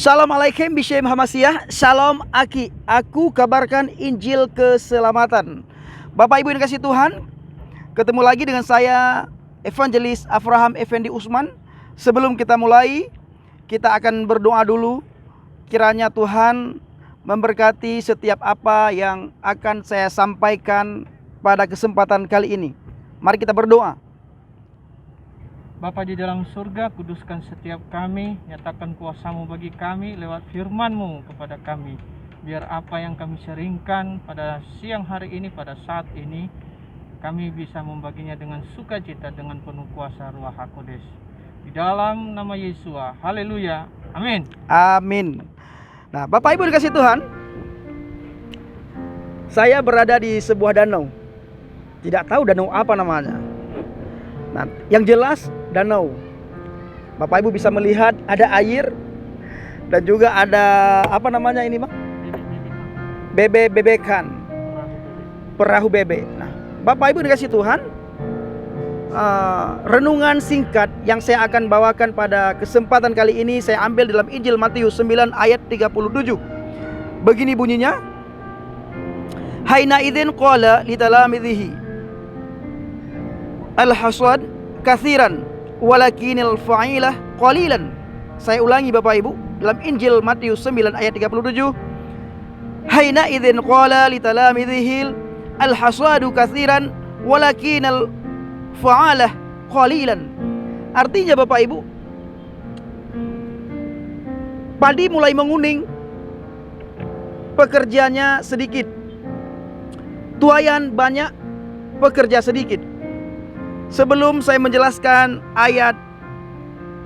Shalom alaikum Bishem Hamasiyah. Shalom Aki. Aku kabarkan Injil keselamatan. Bapak Ibu yang dikasihi Tuhan, ketemu lagi dengan saya Evangelis Avraham Effendi Usman. Sebelum kita mulai, kita akan berdoa dulu. Kiranya Tuhan memberkati setiap apa yang akan saya sampaikan pada kesempatan kali ini. Mari kita berdoa. Bapa di dalam surga, kuduskan setiap kami, nyatakan kuasa-Mu bagi kami lewat firman-Mu kepada kami. Biar apa yang kami sharingkan pada siang hari ini, pada saat ini, kami bisa membaginya dengan sukacita, dengan penuh kuasa Ruah HaKodes. Di dalam nama Yesus, haleluya, amin. Amin. Nah, Bapak Ibu dikasihi Tuhan, saya berada di sebuah danau. Tidak tahu danau apa namanya. Nah, yang jelas danau. Bapak Ibu bisa melihat ada air dan juga ada apa namanya ini, Bang? Bebekan. Perahu bebek. Nah, Bapak Ibu dikasih Tuhan, renungan singkat yang saya akan bawakan pada kesempatan kali ini saya ambil dalam Injil Matius 9 ayat 37. Begini bunyinya. Haina idzin qala li talamidhihi al-hasad kathiran walakinil fa'ilah qalilan. Saya ulangi Bapak Ibu, dalam Injil Matius 9 ayat 37. Haina idzin qala li talamidhihi al-hasadu kathiran walakinil fa'alah qalilan. Artinya Bapak Ibu, padi mulai menguning, pekerjanya sedikit. Tuayan banyak, pekerja sedikit. Sebelum saya menjelaskan ayat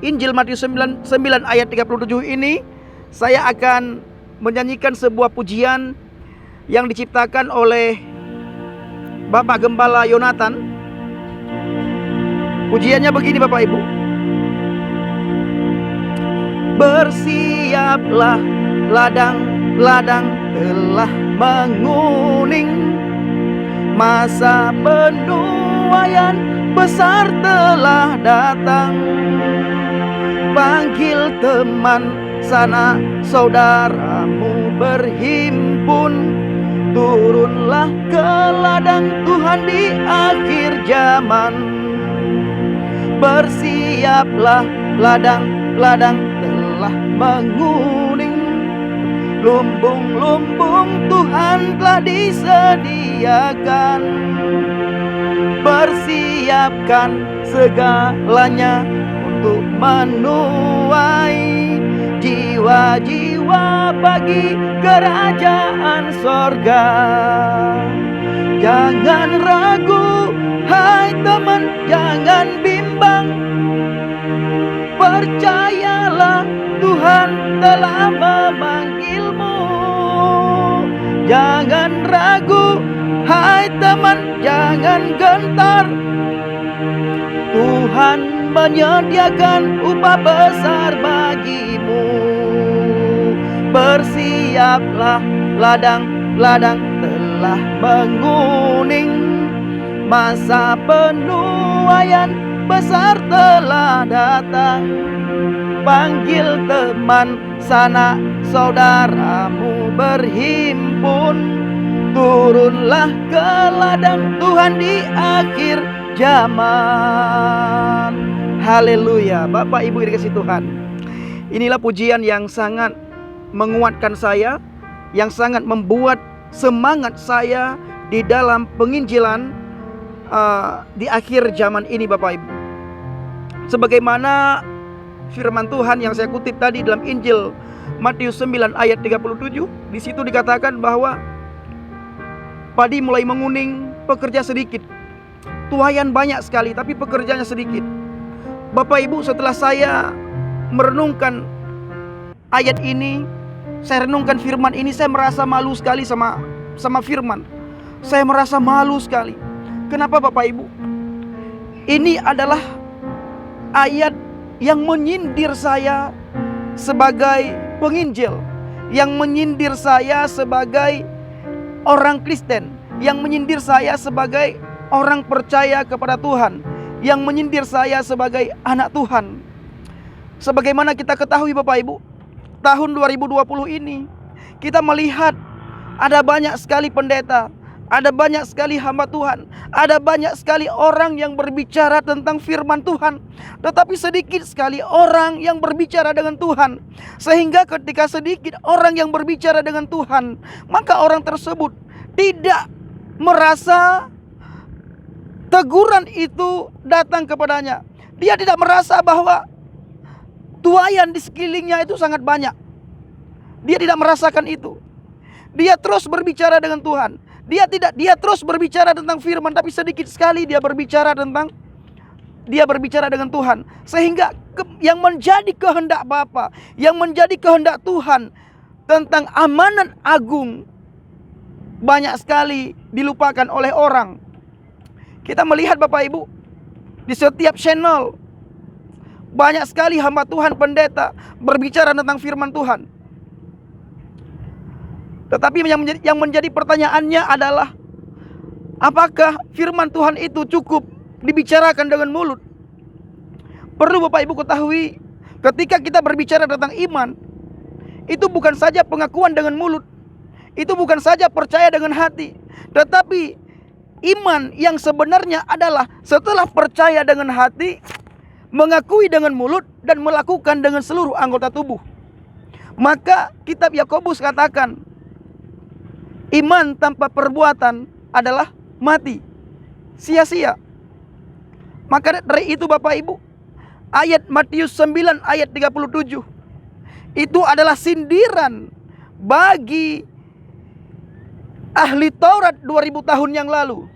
Injil Matius 9 ayat 37 ini, saya akan menyanyikan sebuah pujian yang diciptakan oleh Bapak Gembala Yonatan. Pujiannya begini Bapak Ibu. Bersiaplah, ladang-ladang telah menguning, masa penuaian besar telah datang. Panggil teman, sana saudaramu berhimpun, turunlah ke ladang Tuhan di akhir zaman. Bersiaplah, ladang-ladang telah menguning, lumbung-lumbung Tuhan telah disediakan. Persiapkan segalanya untuk menuai jiwa-jiwa bagi kerajaan sorga. Jangan ragu, hai teman, jangan bimbang. Percayalah, Tuhan telah memanggilmu. Jangan ragu, hai teman, jangan gentar. Tuhan menyediakan upah besar bagimu. Bersiaplah, ladang-ladang telah menguning, masa penuaian besar telah datang. Panggil teman, sana saudaramu berhimpun, turunlah ke ladang Tuhan di akhir zaman. Haleluya. Bapak Ibu yang dikasihi Tuhan, inilah pujian yang sangat menguatkan saya, yang sangat membuat semangat saya di dalam penginjilan di akhir zaman ini Bapak Ibu. Sebagaimana firman Tuhan yang saya kutip tadi dalam Injil Matius 9 ayat 37, di situ dikatakan bahwa padi mulai menguning, pekerja sedikit. Tuaian banyak sekali, tapi pekerjanya sedikit. Bapak Ibu, setelah saya merenungkan ayat ini, saya renungkan firman ini, saya merasa malu sekali sama firman. Saya merasa malu sekali. Kenapa Bapak Ibu? Ini adalah ayat yang menyindir saya sebagai penginjil, yang menyindir saya sebagai orang Kristen, yang menyindir saya sebagai orang percaya kepada Tuhan, yang menyindir saya sebagai anak Tuhan. Sebagaimana kita ketahui Bapak Ibu, tahun 2020 ini kita melihat ada banyak sekali pendeta, ada banyak sekali hamba Tuhan, ada banyak sekali orang yang berbicara tentang firman Tuhan, tetapi sedikit sekali orang yang berbicara dengan Tuhan. Sehingga ketika sedikit orang yang berbicara dengan Tuhan, maka orang tersebut tidak merasa teguran itu datang kepadanya. Dia tidak merasa bahwa tuaian di sekelilingnya itu sangat banyak. Dia tidak merasakan itu. Dia terus berbicara dengan Tuhan. Dia terus berbicara tentang firman, tapi sedikit sekali dia berbicara dengan Tuhan. Sehingga yang menjadi kehendak Bapa, yang menjadi kehendak Tuhan tentang amanat agung banyak sekali dilupakan oleh orang. Kita melihat Bapak Ibu, di setiap channel banyak sekali hamba Tuhan, pendeta berbicara tentang firman Tuhan. Tetapi yang menjadi pertanyaannya adalah, apakah firman Tuhan itu cukup dibicarakan dengan mulut? Perlu Bapak Ibu ketahui, ketika kita berbicara tentang iman, itu bukan saja pengakuan dengan mulut, itu bukan saja percaya dengan hati, tetapi iman yang sebenarnya adalah setelah percaya dengan hati, mengakui dengan mulut, dan melakukan dengan seluruh anggota tubuh. Maka kitab Yakobus katakan, iman tanpa perbuatan adalah mati, sia-sia. Maka dari itu Bapak Ibu, ayat Matius 9 ayat 37 itu adalah sindiran bagi ahli Taurat 2000 tahun yang lalu,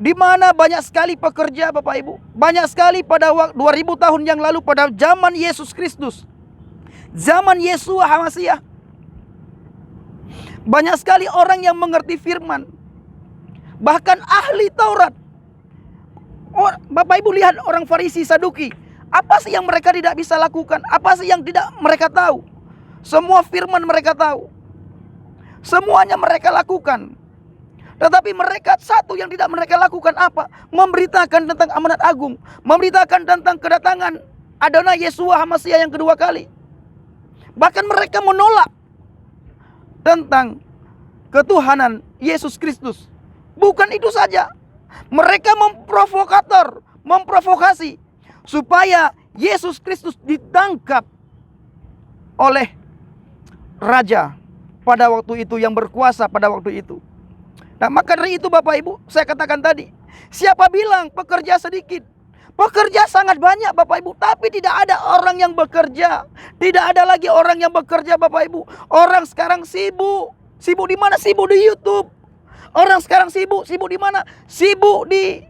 di mana banyak sekali pekerja Bapak Ibu, banyak sekali pada 2000 tahun yang lalu, pada zaman Yesus Kristus, zaman Yeshua HaMasiah, banyak sekali orang yang mengerti firman, bahkan ahli Taurat. Bapak Ibu lihat orang Farisi, Saduki, apa sih yang mereka tidak bisa lakukan? Apa sih yang tidak mereka tahu? Semua firman mereka tahu, semuanya mereka lakukan. Tetapi mereka, satu yang tidak mereka lakukan apa? Memberitakan tentang amanat agung, memberitakan tentang kedatangan Adonai Yeshua HaMasiah yang kedua kali. Bahkan mereka menolak tentang ketuhanan Yesus Kristus. Bukan itu saja, mereka memprovokasi supaya Yesus Kristus ditangkap oleh raja pada waktu itu, yang berkuasa pada waktu itu. Nah, maka dari itu Bapak Ibu, saya katakan tadi, siapa bilang pekerja sedikit? Pekerja sangat banyak Bapak Ibu, tapi tidak ada orang yang bekerja. Tidak ada lagi orang yang bekerja Bapak Ibu. Orang sekarang sibuk. Sibuk di mana? Sibuk di YouTube. Orang sekarang sibuk di mana? Sibuk di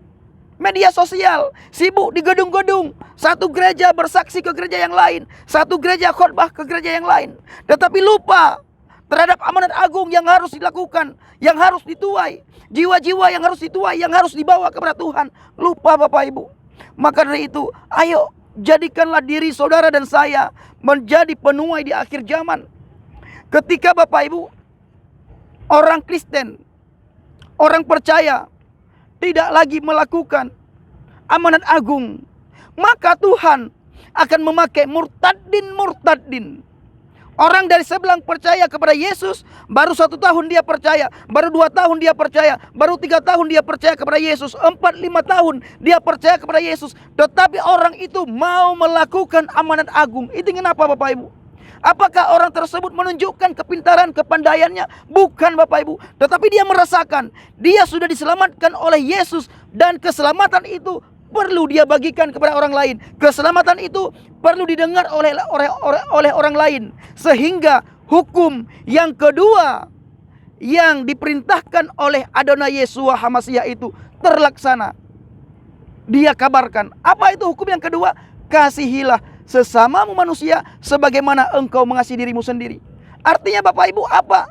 media sosial, sibuk di gedung-gedung. Satu gereja bersaksi ke gereja yang lain, satu gereja khotbah ke gereja yang lain, tetapi lupa terhadap amanat agung yang harus dilakukan, yang harus dituai, jiwa-jiwa yang harus dituai, yang harus dibawa kepada Tuhan. Lupa Bapak Ibu. Maka dari itu, ayo jadikanlah diri saudara dan saya menjadi penuai di akhir zaman. Ketika Bapak Ibu, orang Kristen, orang percaya tidak lagi melakukan amanat agung, maka Tuhan akan memakai murtadin. Orang dari sebelah percaya kepada Yesus, baru 1 tahun dia percaya, baru 2 tahun dia percaya, baru 3 tahun dia percaya kepada Yesus, 4-5 tahun dia percaya kepada Yesus. Tetapi orang itu mau melakukan amanat agung. Itu kenapa Bapak Ibu? Apakah orang tersebut menunjukkan kepintaran, kepandaiannya? Bukan Bapak Ibu. Tetapi dia merasakan dia sudah diselamatkan oleh Yesus, dan keselamatan itu perlu dia bagikan kepada orang lain. Keselamatan itu perlu didengar oleh orang lain. Sehingga hukum yang kedua yang diperintahkan oleh Adonai Yeshua HaMasiah itu terlaksana. Dia kabarkan, apa itu hukum yang kedua? Kasihilah sesamamu manusia sebagaimana engkau mengasihi dirimu sendiri. Artinya Bapak Ibu apa?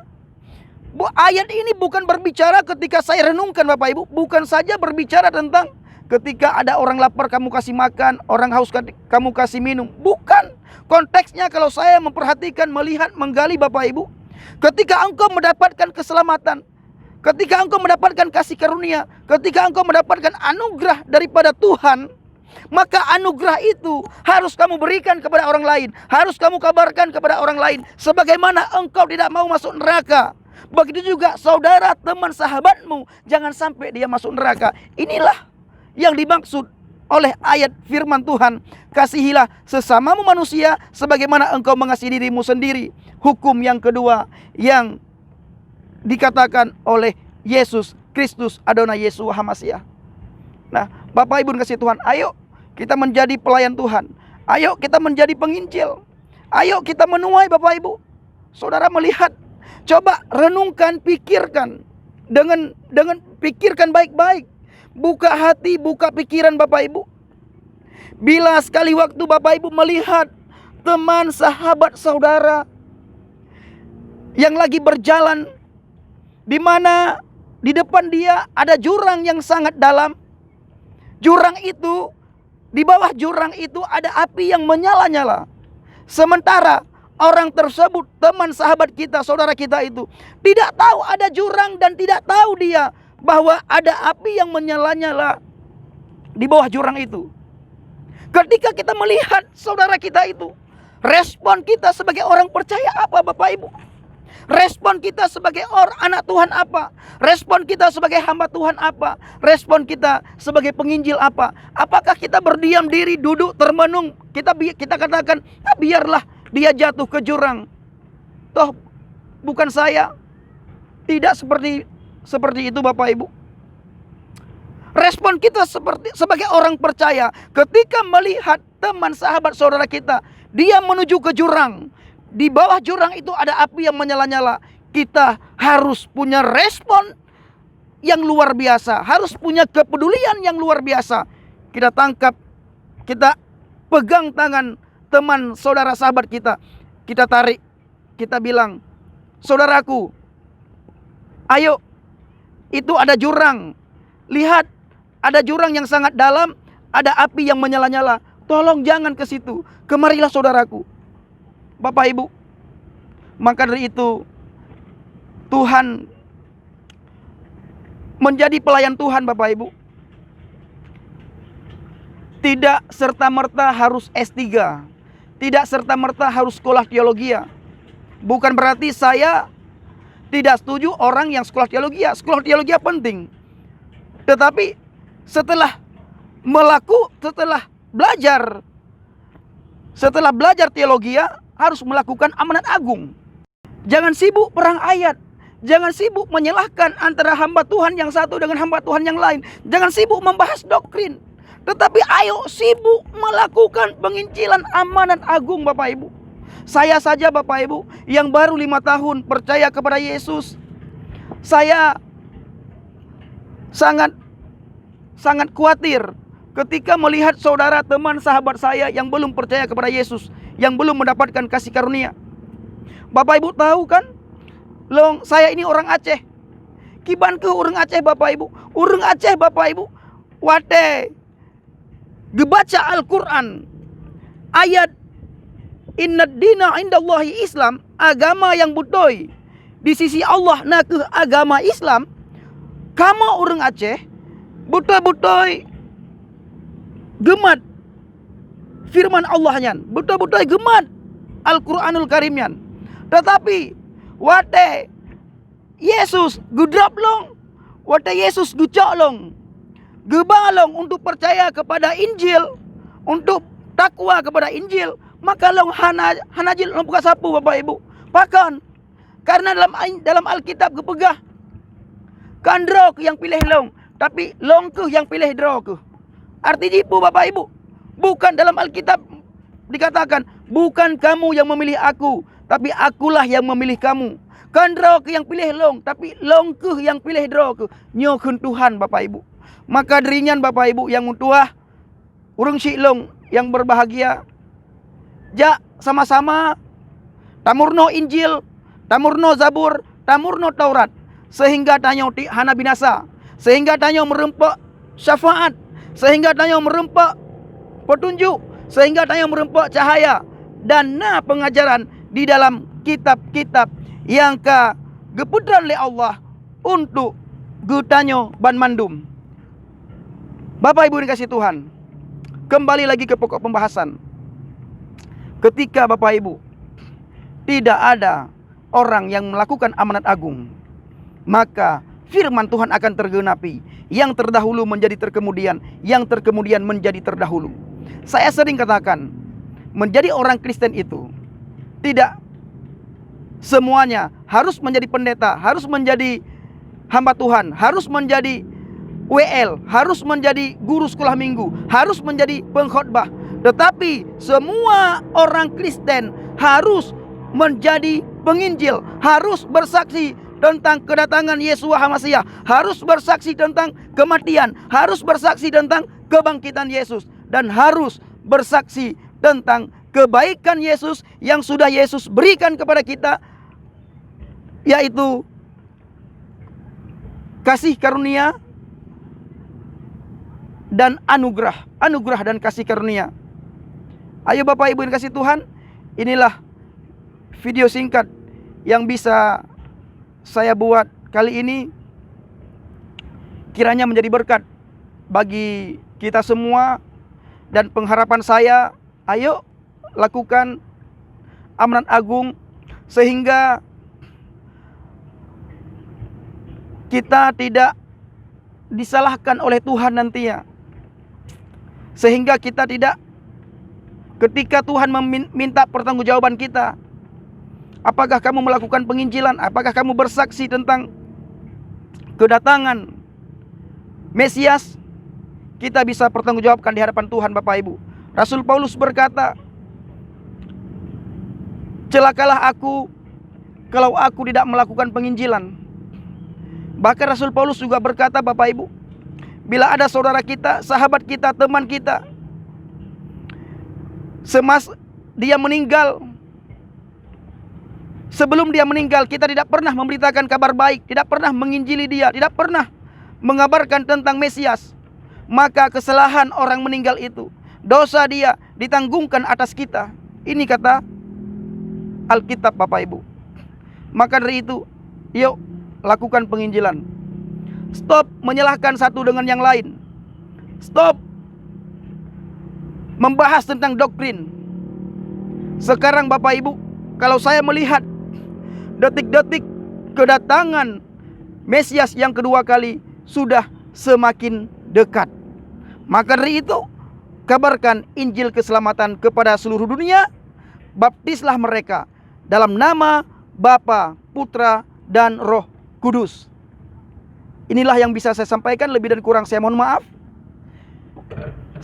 Ayat ini bukan berbicara ketika saya renungkan Bapak Ibu, bukan saja berbicara tentang ketika ada orang lapar kamu kasih makan, orang haus kamu kasih minum. Bukan. Konteksnya kalau saya memperhatikan, melihat, menggali Bapak Ibu, ketika engkau mendapatkan keselamatan, ketika engkau mendapatkan kasih karunia, ketika engkau mendapatkan anugerah daripada Tuhan, maka anugerah itu harus kamu berikan kepada orang lain, harus kamu kabarkan kepada orang lain. Sebagaimana engkau tidak mau masuk neraka, begitu juga saudara, teman, sahabatmu jangan sampai dia masuk neraka. Inilah yang dimaksud oleh ayat firman Tuhan, kasihilah sesamamu manusia sebagaimana engkau mengasihi dirimu sendiri. Hukum yang kedua yang dikatakan oleh Yesus Kristus Adonai Yeshua HaMashiach. Nah, Bapak Ibu kasih Tuhan, ayo kita menjadi pelayan Tuhan. Ayo kita menjadi penginjil. Ayo kita menuai Bapak Ibu. Saudara melihat, coba renungkan, pikirkan. Dengan pikirkan baik-baik. Buka hati, buka pikiran Bapak Ibu. Bila sekali waktu Bapak Ibu melihat teman, sahabat, saudara yang lagi berjalan, di mana di depan dia ada jurang yang sangat dalam. Jurang itu, di bawah jurang itu ada api yang menyala-nyala. Sementara orang tersebut, teman, sahabat kita, saudara kita itu tidak tahu ada jurang dan tidak tahu dia bahwa ada api yang menyala-nyala di bawah jurang itu. Ketika kita melihat saudara kita itu, respon kita sebagai orang percaya apa Bapak Ibu? Respon kita sebagai anak Tuhan apa? Respon kita sebagai hamba Tuhan apa? Respon kita sebagai penginjil apa? Apakah kita berdiam diri, duduk termenung? Kita katakan, biarlah dia jatuh ke jurang, toh bukan saya. Tidak seperti itu Bapak Ibu. Respon kita sebagai orang percaya ketika melihat teman, sahabat, saudara kita, dia menuju ke jurang, di bawah jurang itu ada api yang menyala-nyala. Kita harus punya respon yang luar biasa, harus punya kepedulian yang luar biasa. Kita tangkap, kita pegang tangan teman, saudara, sahabat kita, kita tarik, kita bilang, saudaraku, ayo, itu ada jurang. Lihat, ada jurang yang sangat dalam, ada api yang menyala-nyala. Tolong jangan ke situ. Kemarilah saudaraku. Bapak Ibu, maka dari itu Tuhan menjadi pelayan Tuhan Bapak Ibu. Tidak serta-merta harus S3. Tidak serta-merta harus sekolah teologi. Bukan berarti saya tidak setuju orang yang sekolah teologi. Sekolah teologi penting. Tetapi setelah belajar teologi, harus melakukan amanat agung. Jangan sibuk perang ayat. Jangan sibuk menyalahkan antara hamba Tuhan yang satu dengan hamba Tuhan yang lain. Jangan sibuk membahas doktrin. Tetapi ayo sibuk melakukan penginjilan amanat agung Bapak Ibu. Saya saja Bapak Ibu yang baru 5 tahun percaya kepada Yesus, saya sangat khawatir ketika melihat saudara, teman, sahabat saya yang belum percaya kepada Yesus, yang belum mendapatkan kasih karunia. Bapak Ibu tahu kan, saya ini orang Aceh. Kiban ke orang Aceh Bapak Ibu. Orang Aceh Bapak Ibu, wate gebaca Al-Quran ayat inna dina indallahi Islam, agama yang butoi di sisi Allah na ke agama Islam. Kamu orang Aceh betul-betul gemat firman Allahnya, betul-betul gemat Al-Quranul Karimnya. Tetapi wate Yesus gudrap long, wate Yesus gucok long, gebalong untuk percaya kepada Injil, untuk takwa kepada Injil, maka long hanajil long buka sapu Bapak Ibu. Bahkan karena dalam Alkitab kepegah kandro yang pilih long, tapi long ke yang pilih dro ke. Arti jipu Bapak Ibu, bukan dalam Alkitab dikatakan, bukan kamu yang memilih aku, tapi akulah yang memilih kamu. Kandro ke yang pilih long, tapi long ke yang pilih dro ke. Nyokun Tuhan Bapak Ibu. Maka deringan Bapak Ibu yang mutuah, urung silong yang berbahagia, ja sama-sama tamurno Injil, tamurno Zabur, tamurno Taurat, sehingga tanyo hana binasa, sehingga tanyo merempak syafaat, sehingga tanyo merempak petunjuk, sehingga tanyo merempak cahaya dan pengajaran di dalam kitab-kitab yang gepudran oleh Allah untuk gutanyo ban mandum. Bapak Ibu dikasih Tuhan, Kembali lagi ke pokok pembahasan. Ketika Bapak Ibu tidak ada orang yang melakukan amanat agung, maka firman Tuhan akan tergenapi. Yang terdahulu menjadi terkemudian, yang terkemudian menjadi terdahulu. Saya sering katakan, menjadi orang Kristen itu tidak semuanya harus menjadi pendeta, harus menjadi hamba Tuhan, harus menjadi WL, harus menjadi guru sekolah minggu, harus menjadi pengkhotbah. Tetapi semua orang Kristen harus menjadi penginjil, harus bersaksi tentang kedatangan Yesus HaMasiah, harus bersaksi tentang kematian, harus bersaksi tentang kebangkitan Yesus, dan harus bersaksi tentang kebaikan Yesus yang sudah Yesus berikan kepada kita, yaitu kasih karunia dan anugerah dan kasih karunia. Ayo Bapak Ibu yang kasih Tuhan, inilah video singkat yang bisa saya buat kali ini. Kiranya menjadi berkat bagi kita semua, dan pengharapan saya, ayo lakukan amanat agung sehingga kita tidak disalahkan oleh Tuhan nantinya. Sehingga kita tidak, ketika Tuhan meminta pertanggungjawaban kita, apakah kamu melakukan penginjilan, apakah kamu bersaksi tentang kedatangan Mesias, kita bisa pertanggungjawabkan di hadapan Tuhan Bapak Ibu. Rasul Paulus berkata, celakalah aku kalau aku tidak melakukan penginjilan. Bahkan Rasul Paulus juga berkata Bapak Ibu, bila ada saudara kita, sahabat kita, teman kita, dia meninggal, sebelum dia meninggal kita tidak pernah memberitakan kabar baik, tidak pernah menginjili dia, tidak pernah mengabarkan tentang Mesias, maka kesalahan orang meninggal itu, dosa dia ditanggungkan atas kita. Ini kata Alkitab Bapak Ibu. Maka dari itu, yuk lakukan penginjilan. Stop menyalahkan satu dengan yang lain. Stop membahas tentang doktrin. Sekarang Bapak Ibu, kalau saya melihat detik-detik kedatangan Mesias yang kedua kali sudah semakin dekat, maka dari itu kabarkan Injil keselamatan kepada seluruh dunia. Baptislah mereka dalam nama Bapa, Putra, dan Roh Kudus. Inilah yang bisa saya sampaikan, lebih dan kurang saya mohon maaf.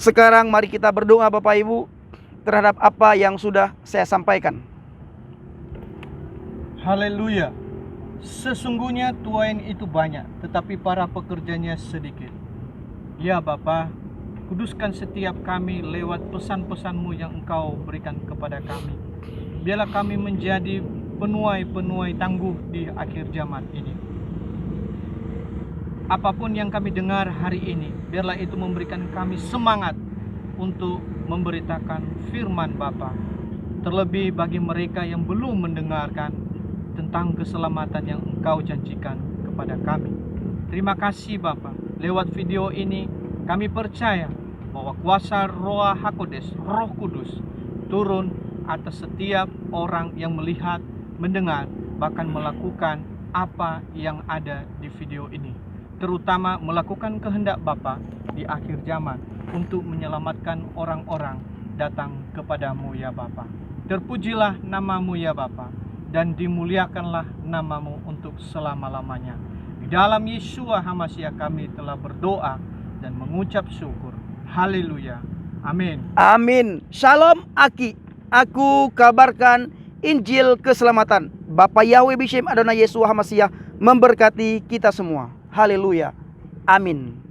Sekarang mari kita berdoa Bapak Ibu terhadap apa yang sudah saya sampaikan. Haleluya. Sesungguhnya tuain itu banyak, tetapi para pekerjanya sedikit. Ya Bapa, kuduskan setiap kami lewat pesan-pesan-Mu yang Engkau berikan kepada kami. Biarlah kami menjadi penuai-penuai tangguh di akhir zaman ini. Apapun yang kami dengar hari ini, biarlah itu memberikan kami semangat untuk memberitakan firman Bapa. Terlebih bagi mereka yang belum mendengarkan tentang keselamatan yang Engkau janjikan kepada kami. Terima kasih Bapa. Lewat video ini kami percaya bahwa kuasa Roh HaKodes, Roh Kudus, turun atas setiap orang yang melihat, mendengar, bahkan melakukan apa yang ada di video ini. Terutama melakukan kehendak Bapa di akhir zaman untuk menyelamatkan orang-orang datang kepadamu ya Bapa. Terpujilah namamu ya Bapa, dan dimuliakanlah namamu untuk selama-lamanya. Di dalam Yesus HaMasiah kami telah berdoa dan mengucap syukur. Haleluya. Amin. Amin. Shalom Aki. Aku kabarkan Injil keselamatan. Bapa Yahweh Bishem Adonai Yesus HaMasiah memberkati kita semua. Haleluya. Amin.